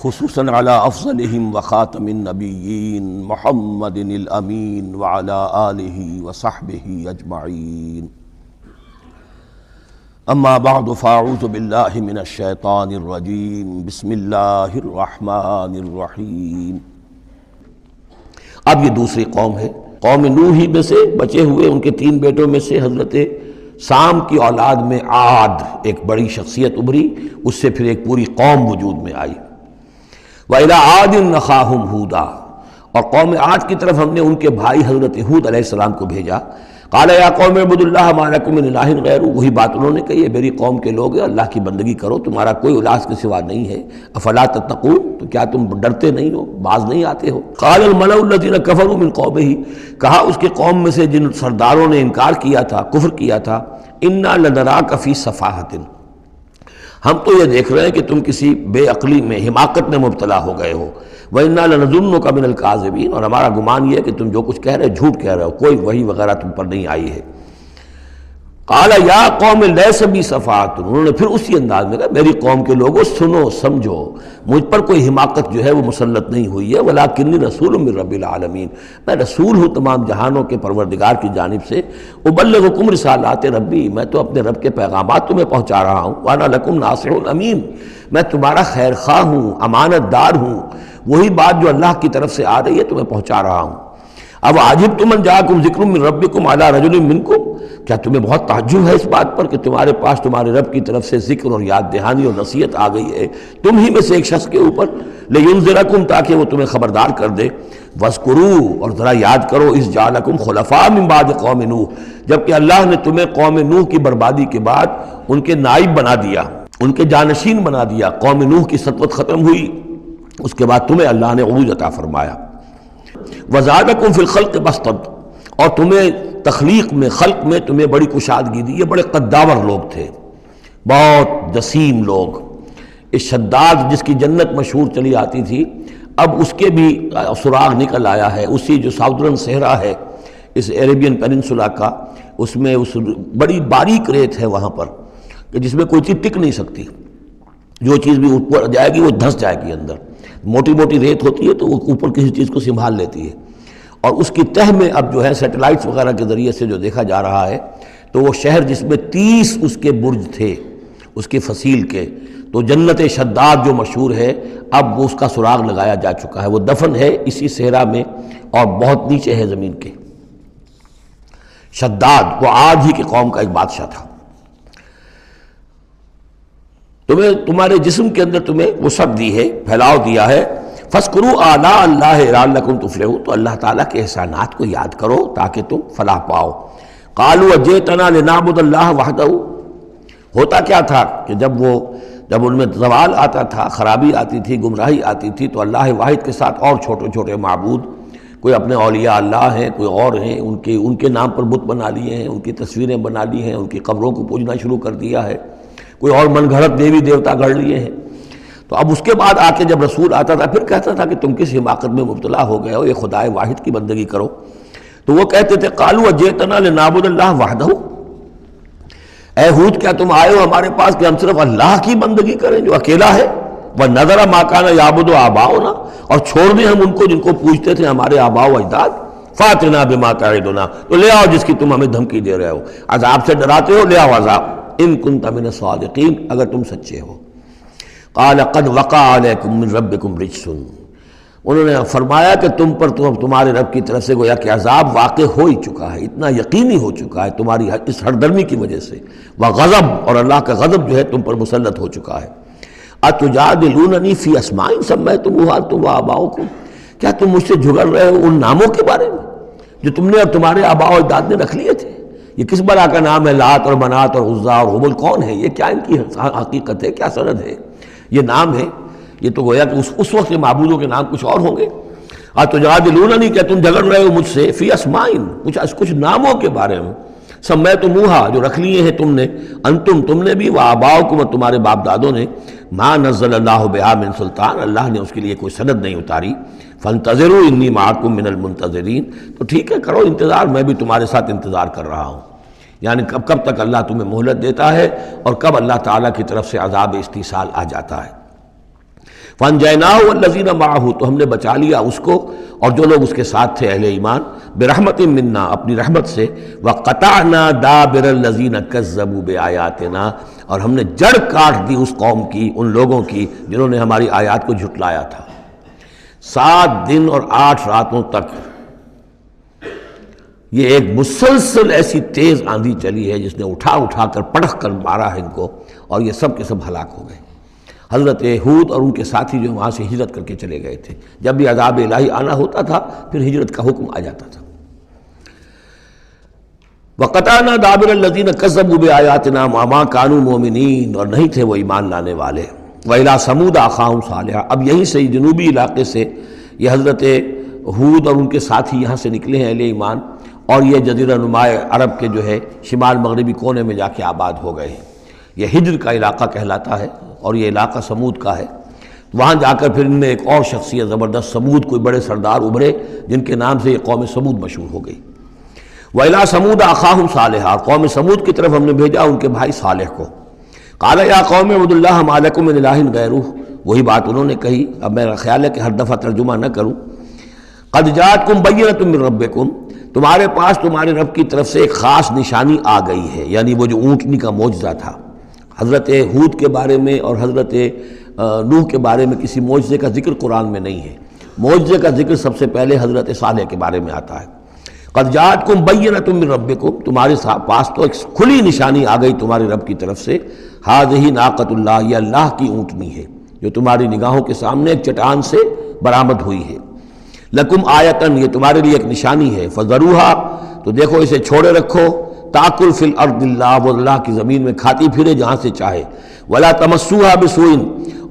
خصوصاً علی افضلہم وخاتم النبیین محمد الامین وعلی آلہ وصحبہ اجمعین. اما بعد فاعوذ باللہ من الشیطان الرجیم. بسم اللہ الرحمن الرحیم. اب یہ دوسری قوم ہے. قوم نوح ہی میں سے بچے ہوئے ان کے 3 بیٹوں میں سے حضرت سام کی اولاد میں عاد ایک بڑی شخصیت ابھری، اس سے پھر ایک پوری قوم وجود میں آئی. وَإِلَىٰ عَادٍ أَخَاهُمْ هُودًا، اور قوم عاد کی طرف ہم نے ان کے بھائی حضرت ہود علیہ السلام کو بھیجا. قال یا قوم اعبدوا اللہ ما لکم من الہ غیرہ، وہی بات انہوں نے کہی ہے، میری قوم کے لوگ اللہ کی بندگی کرو، تمہارا کوئی الہ کے سوا نہیں ہے. افلا تتقون، تو کیا تم ڈرتے نہیں ہو، باز نہیں آتے ہو. قال الملأ الذین کفروا من قومہ، کہا اس کے قوم میں سے جن سرداروں نے انکار کیا تھا، کفر کیا تھا، انا لنراک فی صفاحۃ، ہم تو یہ دیکھ رہے ہیں کہ تم کسی بے عقلی میں، حماقت میں مبتلا ہو گئے ہو. وَإِنَّا لَنَظُنُّكَ مِنَ الْكَاذِبِينَ، اور ہمارا گمان یہ ہے کہ تم جو کچھ کہہ رہے ہو جھوٹ کہہ رہے ہو، کوئی وحی وغیرہ تم پر نہیں آئی ہے. قال یا قوم لیس بی صفاحۃ، انہوں نے پھر اسی انداز میں کہا میری قوم کے لوگوں سنو سمجھو، مجھ پر کوئی حماقت جو ہے وہ مسلط نہیں ہوئی ہے. وَلَٰكِنِّي رَسُولٌ مِّن رَّبِّ الْعَالَمِينَ، میں رسول ہوں تمام جہانوں کے پروردگار کی جانب سے. أُبَلِّغُكُمْ رِسَالَاتِ رَبِّی، میں تو اپنے رب کے پیغامات تمہیں پہنچا رہا ہوں. وَأَنَا لَكُمْ نَاصِحٌ أَمِینٌ، میں تمہارا خیر خواہ ہوں، امانت دار ہوں. وہی بات جو اللہ کی طرف سے آ رہی ہے تمہیں پہنچا رہا ہوں. اب عجبتم ان جاءکم ذکر من ربکم علی رجل منکم، کیا تمہیں بہت تعجب ہے اس بات پر کہ تمہارے پاس تمہارے رب کی طرف سے ذکر اور یاد دہانی اور نصیحت آ گئی ہے تم ہی میں سے ایک شخص کے اوپر. لینذرکم، تاکہ وہ تمہیں خبردار کر دے. واذکروا، اور ذرا یاد کرو، اذ جعلکم خلفاء من بعد قوم نوح، جبکہ اللہ نے تمہیں قوم نوح کی بربادی کے بعد ان کے نائب بنا دیا، ان کے جانشین بنا دیا. قوم نوح کی سطوت ختم ہوئی، اس کے بعد تمہیں اللہ نے عروج عطا فرمایا. وزادکم فی الخلق بسطۃ، اور تمہیں تخلیق میں، خلق میں تمہیں بڑی کشادگی دی. یہ بڑے قداور لوگ تھے، بہت جسیم لوگ. اس شداد جس کی جنت مشہور چلی آتی تھی، اب اس کے بھی سراغ نکل آیا ہے. اسی جو ساؤدرن صحرا ہے اس عربین پیننسولا کا، اس میں اس بڑی باریک ریت ہے وہاں پر کہ جس میں کوئی چیز ٹک نہیں سکتی، جو چیز بھی اوپر جائے گی وہ دھنس جائے گی اندر. موٹی موٹی ریت ہوتی ہے تو وہ اوپر کسی چیز کو سنبھال لیتی ہے. اور اس کی تہ میں اب جو ہے سیٹلائٹس وغیرہ کے ذریعے سے جو دیکھا جا رہا ہے، تو وہ شہر جس میں 30 اس کے برج تھے اس کے فصیل کے، تو جنت شداد جو مشہور ہے اب وہ اس کا سراغ لگایا جا چکا ہے. وہ دفن ہے اسی صحرا میں اور بہت نیچے ہے زمین کے. شداد وہ عاد ہی کی قوم کا ایک بادشاہ تھا. تمہارے جسم کے اندر تمہیں وسعت دی ہے، پھیلاؤ دیا ہے. فاذکروا آلاء اللہ لعلکم تفلحون، تو اللہ تعالیٰ کے احسانات کو یاد کرو تاکہ تم فلاح پاؤ. قالوا اجئتنا لنعبد اللہ وحدہ، ہوتا کیا تھا کہ جب ان میں زوال آتا تھا، خرابی آتی تھی، گمراہی آتی تھی، تو اللہ واحد کے ساتھ اور چھوٹے چھوٹے معبود، کوئی اپنے اولیاء اللہ ہیں، کوئی اور ہیں، ان کے نام پر بت بنا لیے ہیں، ان کی تصویریں بنا لی ہیں، ان کی قبروں کو پوجنا شروع کر دیا ہے، کوئی اور من گھڑت دیوی دیوتا گھڑ لیے ہیں. تو اب اس کے بعد آ کے جب رسول آتا تھا پھر کہتا تھا کہ تم کس حماقت میں مبتلا ہو گئے ہو، یہ خدائے واحد کی بندگی کرو. تو وہ کہتے تھے قالوا اجئتنا لنعبد اللہ وحدہ، اے ہود کیا تم آئے ہو ہمارے پاس کہ ہم صرف اللہ کی بندگی کریں جو اکیلا ہے. وَنَذَرَ مَا كَانَ يَعْبُدُ آبَاؤُنَا، اور چھوڑ دیں ہم ان کو جن کو پوجتے تھے ہمارے آباء و اجداد. فَأْتِنَا بِمَا تَعِدُنَا، تو لے آؤ جس کی تم ہمیں دھمکی دے رہے ہو، عذاب سے ڈراتے ہو، لے آؤ عذاب. ان كنت من الصادقین، اگر تم سچے ہو. قال قد وقع علیکم من ربکم رجس، انہوں نے فرمایا کہ تم پر تمہارے رب کی طرف سے گویا کہ عذاب واقع ہو ہی چکا ہے، اتنا یقینی ہو چکا ہے تمہاری اس ہردرمی کی وجہ سے. وغضب، اور اللہ کا غضب جو ہے تم پر مسلط ہو چکا ہے. اتجادلوننی فی اسماء سمیتموہا انتم وآباؤکم، کیا تم مجھ سے جھگڑ رہے ہو ان ناموں کے بارے میں جو تم نے اور تمہارے آباء و اجداد نے رکھ لیے تھے؟ یہ کس بلا کا نام ہے؟ لات اور منات اور عزا اور ہبل کون ہے یہ؟ کیا ان کی حقیقت ہے؟ کیا سند ہے؟ یہ نام ہے، یہ تو گویا کہ اس وقت کے معبودوں کے نام کچھ اور ہوں گے. اتجادلوننی، کیا تم جھگڑ رہے ہو مجھ سے فی اسماء، کچھ ناموں کے بارے میں، سمیتموہا جو رکھ لیے ہیں تم نے، انتم تم نے بھی، وآباؤکم اور تمہارے باپ دادوں نے، ما نزل اللہ بہا من سلطان، اللہ نے اس کے لیے کوئی سند نہیں اتاری. فانتظروا انی معکم من المنتظرین، تو ٹھیک ہے کرو انتظار، میں بھی تمہارے ساتھ انتظار کر رہا ہوں. یعنی کب تک اللہ تمہیں مہلت دیتا ہے اور کب اللہ تعالیٰ کی طرف سے عذاب استیصال آ جاتا ہے. فانجیناہ والذین معہ، تو ہم نے بچا لیا اس کو اور جو لوگ اس کے ساتھ تھے اہل ایمان، برحمت منا، اپنی رحمت سے، وقطعنا دابر الذین کذبوا بآیاتنا، اور ہم نے جڑ کاٹ دی اس قوم کی، ان لوگوں کی جنہوں نے ہماری آیات کو جھٹلایا تھا۔ 7 دن اور 8 راتوں تک یہ ایک مسلسل ایسی تیز آندھی چلی ہے جس نے اٹھا کر پٹخ کر مارا ہے ان کو، اور یہ سب کے سب ہلاک ہو گئے۔ حضرت ہود اور ان کے ساتھی جو وہاں سے ہجرت کر کے چلے گئے تھے، جب بھی عذاب الہی آنا ہوتا تھا پھر ہجرت کا حکم آ جاتا تھا۔ وَقَطَعْنَا دَابِرَ الَّذِينَ كَذَّبُوا بِآيَاتِنَا وَمَا كَانُوا مُؤْمِنِينَ، اور نہیں تھے وہ ایمان لانے والے۔ وَإِلَىٰ ثَمُودَ أَخَاهُمْ صَالِحًا، اب یہیں سے جنوبی علاقے سے یہ حضرت ہود اور ان کے ساتھی یہاں سے نکلے ہیں اہل ایمان، اور یہ جزیرہ نما عرب کے جو ہے شمال مغربی کونے میں جا کے آباد ہو گئے ہیں۔ یہ ہجر کا علاقہ کہلاتا ہے اور یہ علاقہ سمود کا ہے۔ وہاں جا کر پھر ان میں ایک اور شخصیت زبردست سمود کوئی بڑے سردار ابھرے جن کے نام سے یہ قوم سمود مشہور ہو گئی۔ وَإِلَىٰ ثَمُودَ أَخَاهُمْ صَالِحًا، قوم سمود کی طرف ہم نے بھیجا ان کے بھائی صالح کو۔ قَالَ يَا قَوْمِ اعْبُدُوا اللَّهَ مَا لَكُم مِّنْ إِلَٰهٍ غَيْرُهُ، وہی بات انہوں نے کہی، اب میرا خیال ہے کہ ہر دفعہ ترجمہ نہ کروں۔ قَدْ جَاءَتْكُمْ بَيِّنَةٌ مِّن رَبِّكُمْ، تمہارے پاس تمہارے رب کی طرف سے ایک خاص نشانی آ گئی ہے، یعنی وہ جو اونٹنی کا معجزہ تھا۔ حضرت ہود کے بارے میں اور حضرت نوح کے بارے میں کسی معجزے کا ذکر قرآن میں نہیں ہے، معجزے کا ذکر سب سے پہلے حضرت صالح کے بارے میں آتا ہے۔ قد جاءتکم بینۃ من ربکم، تمہارے پاس تو ایک کھلی نشانی آ گئی تمہارے رب کی طرف سے، ھذہ ناقۃ اللہ، یہ اللہ کی اونٹنی ہے جو تمہاری نگاہوں کے سامنے ایک چٹان سے برآمد ہوئی ہے۔ لکم آیتن، یہ تمہارے لیے ایک نشانی ہے، فذروھا، تو دیکھو اسے چھوڑے رکھو، تاکل فی الارض اللہ، وہ اللہ کی زمین میں کھاتی پھرے جہاں سے چاہے، ولا تمسوها بسوء،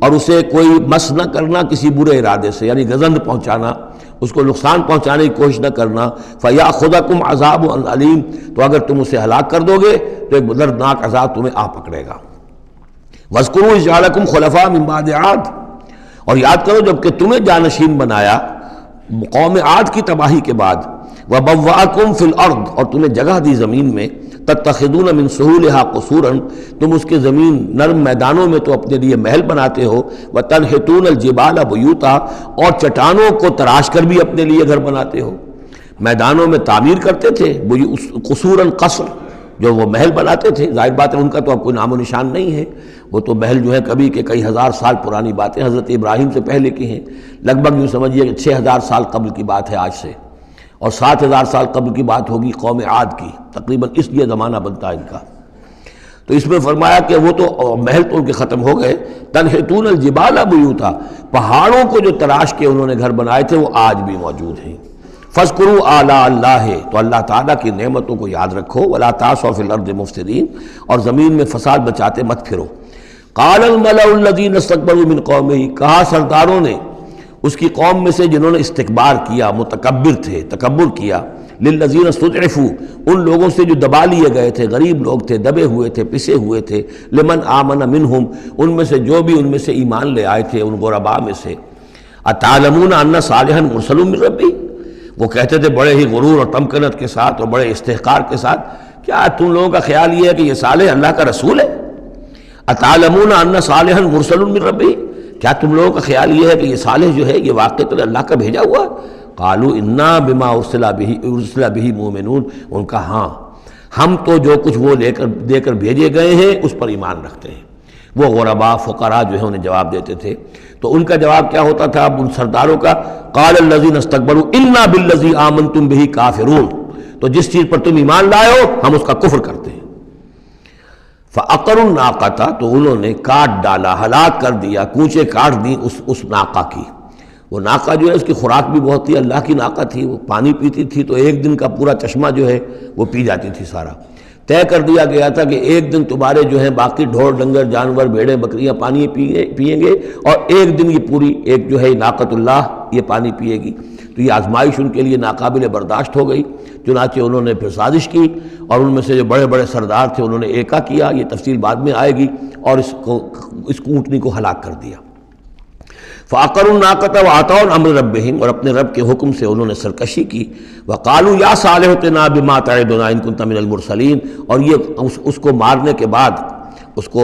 اور اسے کوئی مس نہ کرنا کسی برے ارادے سے، یعنی گزند پہنچانا، اس کو نقصان پہنچانے کی کوشش نہ کرنا۔ فیاخذکم عذاب علیم، تو اگر تم اسے ہلاک کر دو گے تو ایک دردناک عذاب تمہیں آ پکڑے گا۔ واذکروا اذ جعلکم خلفاء من بعد عاد، اور یاد کرو جب کہ تمہیں جانشین بنایا قوم عاد کی تباہی کے بعد، وبوأکم فی الارض، اور تمہیں جگہ دی زمین میں، تتخذون من سہولہا قصورا، تم اس کے زمین نرم میدانوں میں تو اپنے لیے محل بناتے ہو، وتنحتون الجبال بیوتا، اور چٹانوں کو تراش کر بھی اپنے لیے گھر بناتے ہو۔ میدانوں میں تعمیر کرتے تھے قصورا، قصر جو وہ محل بناتے تھے، ظاہر بات ہے ان کا تو اب کوئی نام و نشان نہیں ہے، وہ تو محل جو ہے کبھی کہ کئی ہزار سال پرانی باتیں حضرت ابراہیم سے پہلے کی ہیں، لگ بھگ یوں سمجھیے کہ 6000 سال قبل کی بات ہے آج سے، اور 7000 سال قبل کی بات ہوگی قوم عاد کی، تقریباً اس لیے زمانہ بنتا ہے ان کا۔ تو اس میں فرمایا کہ وہ تو محل تو ان کے ختم ہو گئے، تنحتون الجبال بیوتا، پہاڑوں کو جو تراش کے انہوں نے گھر بنائے تھے وہ آج بھی موجود ہیں۔ فاذکروا آلاء اللہ، تو اللہ تعالیٰ کی نعمتوں کو یاد رکھو، ولا تعثوا فی الارض مفسدین، اور زمین میں فساد بچاتے مت پھرو۔ قال الملأ الذین استکبروا من قومہ، کہا سرداروں نے اس کی قوم میں سے جنہوں نے استکبار کیا، متکبر تھے، تکبر کیا، للذین استضعفوا، ان لوگوں سے جو دبا لیے گئے تھے، غریب لوگ تھے، دبے ہوئے تھے، پسے ہوئے تھے، لمن آمن منہم، ان میں سے جو بھی ان میں سے ایمان لے آئے تھے ان غرباء میں سے، اتعلمون ان صالحا مرسل من ربی، وہ کہتے تھے بڑے ہی غرور اور تمکنت کے ساتھ اور بڑے استحقار کے ساتھ، کیا تم لوگوں کا خیال یہ ہے کہ یہ صالح اللہ کا رسول ہے؟ اتعلمون ان صالحا مرسل من ربی، کیا تم لوگوں کا خیال یہ ہے کہ یہ صالح جو ہے یہ واقعۃ اللہ کا بھیجا ہوا؟ قالوا انا بما ارسل به مؤمنون، ان کا ہاں ہم تو جو کچھ وہ دے کر بھیجے گئے ہیں اس پر ایمان رکھتے ہیں۔ وہ غرباء فقراء جو ہے انہیں جواب دیتے تھے، تو ان کا جواب کیا ہوتا تھا اب ان سرداروں کا؟ قال الذین استکبروا انا بالذی آمنتم به کافرون، تو جس چیز پر تم ایمان لائے ہو ہم اس کا کفر کرتے ہیں۔ فعقروا الناقۃ، تو انہوں نے کاٹ ڈالا، ہلاک کر دیا، کوچے کاٹ دی اس ناقہ کی۔ وہ ناقہ جو ہے اس کی خوراک بھی بہت تھی، اللہ کی ناقہ تھی، وہ پانی پیتی تھی تو ایک دن کا پورا چشمہ جو ہے وہ پی جاتی تھی سارا۔ طے کر دیا گیا تھا کہ ایک دن تمہارے جو ہے باقی ڈھور ڈنگر جانور بھیڑیں بکریاں پانی پئیں گے، اور ایک دن یہ پوری ایک جو ہے ناقۃ اللہ یہ پانی پیے گی۔ تو یہ آزمائش ان کے لیے ناقابل برداشت ہو گئی، چنانچہ انہوں نے پھر سازش کی، اور ان میں سے جو بڑے بڑے سردار تھے انہوں نے ایکا کیا، یہ تفصیل بعد میں آئے گی، اور اس اونٹنی کو ہلاک کر دیا۔ فعقروا الناقۃ وعتوا امر ربہم، اور اپنے رب کے حکم سے انہوں نے سرکشی کی۔ وقالوا یا صالح ائتنا بما تعدنا ان کنت من المرسلین، اور یہ اس کو مارنے کے بعد اس کو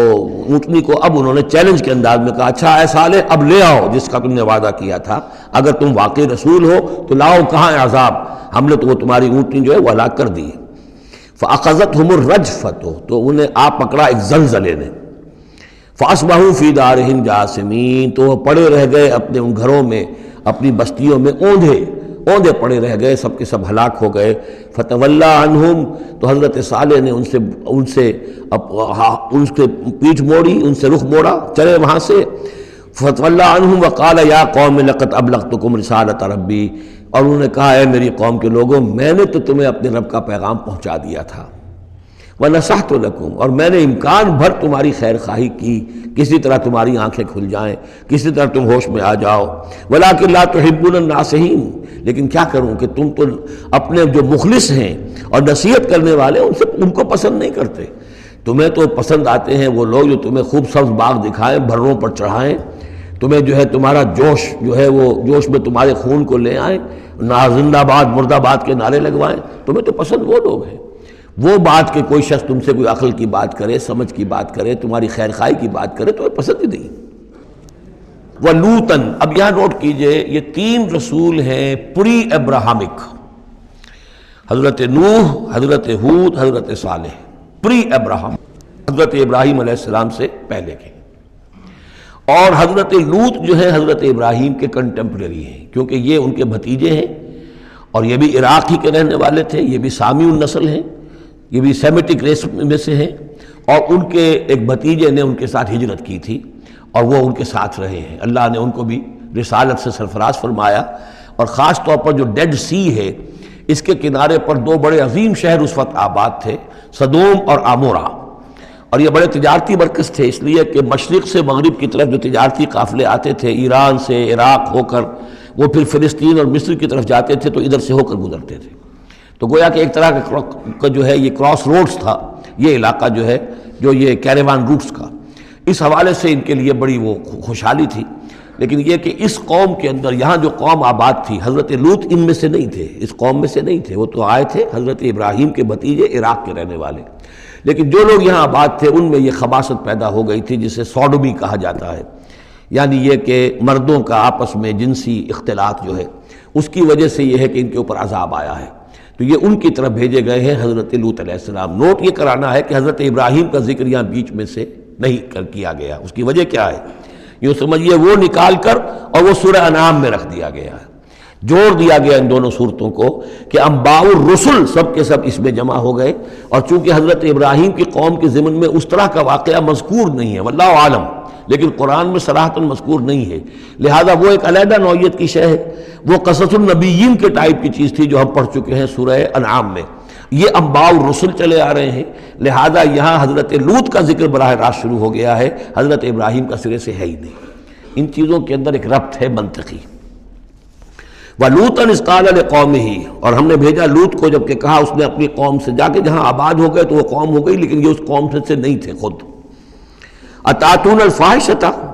اونٹنی کو اب انہوں نے چیلنج کے انداز میں کہا اچھا اے صالح اب لے آؤ جس کا تم نے وعدہ کیا تھا، اگر تم واقعی رسول ہو تو لاؤ کہاں ہے عذاب، ہم نے تو وہ تمہاری اونٹنی جو ہے وہ ہلاک کر دی۔ فَأَخَذَتْهُمُ الرَّجْفَةُ تو انہیں آ پکڑا ایک زلزلے نے، فَأَصْبَحُوا فِي دَارِهِمْ جَاثِمِينَ تو وہ پڑے رہ گئے اپنے ان گھروں میں، اپنی بستیوں میں اوندھے پڑے رہ گئے، سب کے سب ہلاک ہو گئے۔ فَتَوَلَّىٰ عَنْهُمْ تو حضرت صالح نے ان سے پیٹھ موڑی، ان سے رخ موڑا، چلے وہاں سے۔ فَتَوَلَّىٰ عَنْهُمْ وَقَالَ يَا قَوْمِ لَقَدْ أَبْلَغْتُكُمْ رِسَالَةَ رَبِّي اور انہوں نے کہا اے میری قوم کے لوگوں میں نے تو تمہیں اپنے رب کا پیغام پہنچا دیا تھا، وَنَصَحْتُ لَكُمْ اور میں نے امکان بھر تمہاری خیر خواہی کی، کسی طرح تمہاری آنکھیں کھل جائیں، کسی طرح تم ہوش میں آ جاؤ، وَلَٰكِن لَا تُحِبُّونَ النَّاصِحِينَ لیکن کیا کروں کہ تم تو اپنے جو مخلص ہیں اور نصیحت کرنے والے ان کو پسند نہیں کرتے، تمہیں تو پسند آتے ہیں وہ لوگ جو تمہیں خوب سبز باغ دکھائیں، بھروں پر چڑھائیں، تمہیں جو ہے تمہارا جوش جو ہے وہ جوش میں تمہارے خون کو لے آئیں، زندہ آباد مرد آباد کے نعرے لگوائیں، تمہیں تو پسند وہ لوگ ہیں۔ وہ بات کہ کوئی شخص تم سے کوئی عقل کی بات کرے، سمجھ کی بات کرے، تمہاری خیر خواہی کی بات کرے تو پسند ہی نہیں۔ وَلُوطًا اب یہاں نوٹ کیجئے یہ 3 رسول ہیں پری ابراہمک، حضرت نوح، حضرت ہود، حضرت صالح، پری ابراہم، حضرت ابراہیم علیہ السلام سے پہلے کے۔ اور حضرت لوط جو ہے حضرت ابراہیم کے کنٹمپریری ہیں، کیونکہ یہ ان کے بھتیجے ہیں اور یہ بھی عراق ہی کے رہنے والے تھے، یہ بھی سامی النسل ہیں، یہ بھی سیمیٹک ریس میں سے ہیں، اور ان کے ایک بھتیجے نے ان کے ساتھ ہجرت کی تھی اور وہ ان کے ساتھ رہے ہیں، اللہ نے ان کو بھی رسالت سے سرفراز فرمایا۔ اور خاص طور پر جو ڈیڈ سی ہے اس کے کنارے پر 2 بڑے عظیم شہر اس وقت آباد تھے، سدوم اور آمورا، اور یہ بڑے تجارتی مرکز تھے، اس لیے کہ مشرق سے مغرب کی طرف جو تجارتی قافلے آتے تھے ایران سے عراق ہو کر وہ پھر فلسطین اور مصر کی طرف جاتے تھے تو ادھر سے ہو کر گزرتے تھے، تو گویا کہ ایک طرح کا جو ہے یہ کراس روڈز تھا یہ علاقہ جو ہے جو یہ کیریوان روٹس کا، اس حوالے سے ان کے لیے بڑی وہ خوشحالی تھی۔ لیکن یہ کہ اس قوم کے اندر یہاں جو قوم آباد تھی حضرت لوط ان میں سے نہیں تھے، اس قوم میں سے نہیں تھے، وہ تو آئے تھے حضرت ابراہیم کے بھتیجے عراق کے رہنے والے، لیکن جو لوگ یہاں آباد تھے ان میں یہ خباثت پیدا ہو گئی تھی جسے سوڈومی کہا جاتا ہے، یعنی یہ کہ مردوں کا آپس میں جنسی اختلاط جو ہے اس کی وجہ سے یہ ہے کہ ان کے اوپر عذاب آیا ہے، تو یہ ان کی طرف بھیجے گئے ہیں حضرت لوط علیہ السلام۔ نوٹ یہ کرانا ہے کہ حضرت ابراہیم کا ذکر یہاں بیچ میں سے نہیں کیا گیا، اس کی وجہ کیا ہے یوں سمجھیے وہ نکال کر اور وہ سورہ انعام میں رکھ دیا گیا ہے، جوڑ دیا گیا ان دونوں صورتوں کو کہ انباء الرسل سب کے سب اس میں جمع ہو گئے، اور چونکہ حضرت ابراہیم کی قوم کے ضمن میں اس طرح کا واقعہ مذکور نہیں ہے واللہ عالم، لیکن قرآن میں صراحتاً مذکور نہیں ہے، لہذا وہ ایک علیحدہ نوعیت کی شے ہے، وہ قصص النبیین کے ٹائپ کی چیز تھی جو ہم پڑھ چکے ہیں سورہ انعام میں، یہ انباء الرسل چلے آ رہے ہیں، لہذا یہاں حضرت لوط کا ذکر براہ راست شروع ہو گیا ہے، حضرت ابراہیم کا سرے سے ہے ہی نہیں۔ ان چیزوں کے اندر ایک ربط ہے منطقی۔ وَلُوطًا إِذْ قَالَ لِقَوْمِهِ اور ہم نے بھیجا لوط کو جب کہ کہا اس نے اپنی قوم سے، جا کے جہاں آباد ہو گئے تو وہ قوم ہو گئی لیکن یہ اس قوم سے نہیں تھے خود۔ أَتَأْتُونَ الْفَاحِشَةَ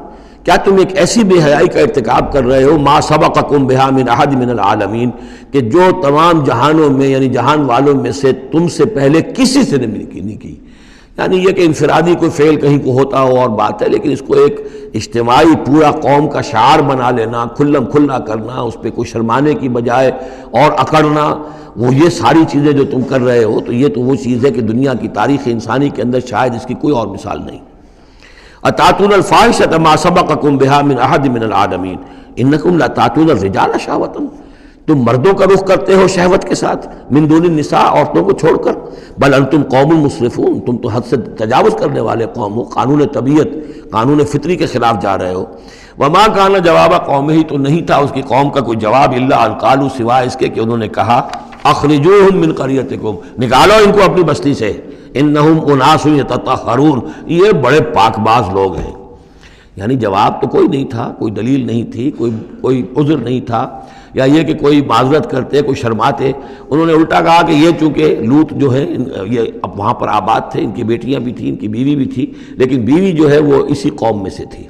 کیا تم ایک ایسی بے حیائی کا ارتکاب کر رہے ہو مَا سَبَقَكُم بِهَا مِنْ أَحَدٍ مِنَ الْعَالَمِينَ کہ جو تمام جہانوں میں یعنی جہان والوں میں سے تم سے پہلے کسی سے نہیں کی، یعنی یہ کہ انفرادی کوئی فعل کہیں کو ہوتا ہو اور بات ہے، لیکن اس کو ایک اجتماعی پورا قوم کا شعار بنا لینا، کھلم کھلا کرنا، اس پہ کوئی شرمانے کی بجائے اور اکڑنا، وہ یہ ساری چیزیں جو تم کر رہے ہو تو یہ تو وہ چیز ہے کہ دنیا کی تاریخ انسانی کے اندر شاید اس کی کوئی اور مثال نہیں۔ أَتَأْتُونَ الْفَاحِشَةَ مَا سَبَقَكُم بِهَا مِنْ أَحَدٍ مِنَ الْعَالَمِينَ إِنَّكُمْ لَتَأْتُونَ الرِّجَالَ شَهْوَةً تم مردوں کا رخ کرتے ہو شہوت کے ساتھ، من دون النساء عورتوں کو چھوڑ کر، بل انتم قوم مسرفون تم تو حد سے تجاوز کرنے والے قوم ہو، قانون طبیعت قانون فطری کے خلاف جا رہے ہو۔ وما کان جواب قومہ تو نہیں تھا اس کی قوم کا کوئی جواب الا ان قالوا سوائے اس کے کہ انہوں نے کہا اخرجوہم من قریتکم نکالو ان کو اپنی بستی سے، انہم اناس یتطہرون یہ بڑے پاک باز لوگ ہیں۔ یعنی جواب تو کوئی نہیں تھا، کوئی دلیل نہیں تھی، کوئی عذر نہیں تھا، یا یہ کہ کوئی معذرت کرتے، کوئی شرماتے۔ انہوں نے الٹا کہا کہ یہ چونکہ لوط جو ہے یہ اب وہاں پر آباد تھے، ان کی بیٹیاں بھی تھیں، ان کی بیوی بھی تھی، لیکن بیوی جو ہے وہ اسی قوم میں سے تھی،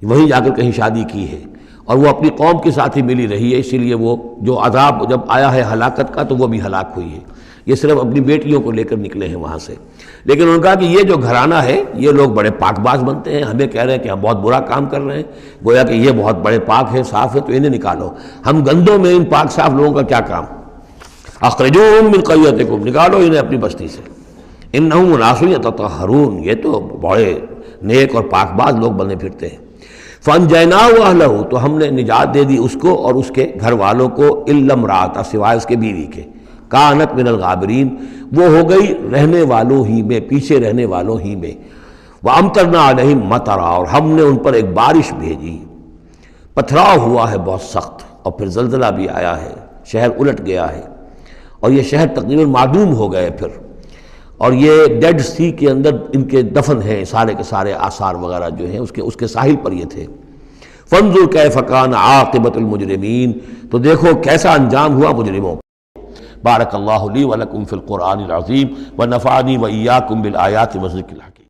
وہیں جا کر کہیں شادی کی ہے اور وہ اپنی قوم کے ساتھ ہی ملی رہی ہے، اسی لیے وہ جو عذاب جب آیا ہے ہلاکت کا تو وہ بھی ہلاک ہوئی ہے۔ یہ صرف اپنی بیٹیوں کو لے کر نکلے ہیں وہاں سے. لیکن انہوں نے کہا کہ یہ جو گھرانہ ہے یہ لوگ بڑے پاک باز بنتے ہیں، ہمیں کہہ رہے ہیں کہ ہم بہت برا کام کر رہے ہیں، گویا کہ یہ بہت بڑے پاک ہیں، صاف ہے، تو انہیں نکالو. ہم گندوں میں ان پاک صاف لوگوں کا کیا کام؟ اخرجوہم من قریتکم، نکالو انہیں اپنی بستی سے. انہم اناس یتطہرون، یہ تو بڑے نیک اور پاک باز لوگ بنے پھرتے ہیں. فانجیناہ واہلہ، تو ہم نے نجات دے دی اس کو اور اس کے گھر والوں کو، الا امرأتہ، سوائے اس کے بیوی کے، کانت من الغابرین، وہ ہو گئی رہنے والوں ہی میں، پیچھے رہنے والوں ہی میں. وامطرنا علیہم مطرا، اور ہم نے ان پر ایک بارش بھیجی، پتھراؤ ہوا ہے بہت سخت، اور پھر زلزلہ بھی آیا ہے، شہر الٹ گیا ہے، اور یہ شہر تقریباً معدوم ہو گئے پھر. اور یہ ڈیڈ سی کے اندر ان کے دفن ہیں، سارے کے سارے آثار وغیرہ جو ہیں اس کے ساحل پر یہ تھے. فانظر کیف کان عاقبۃ المجرمین، تو دیکھو کیسا انجام ہوا مجرموں. بارک اللہ لی ولکم فی القرآن العظیم ونفعنی وإیاکم بالآیات والذکر الحکیم.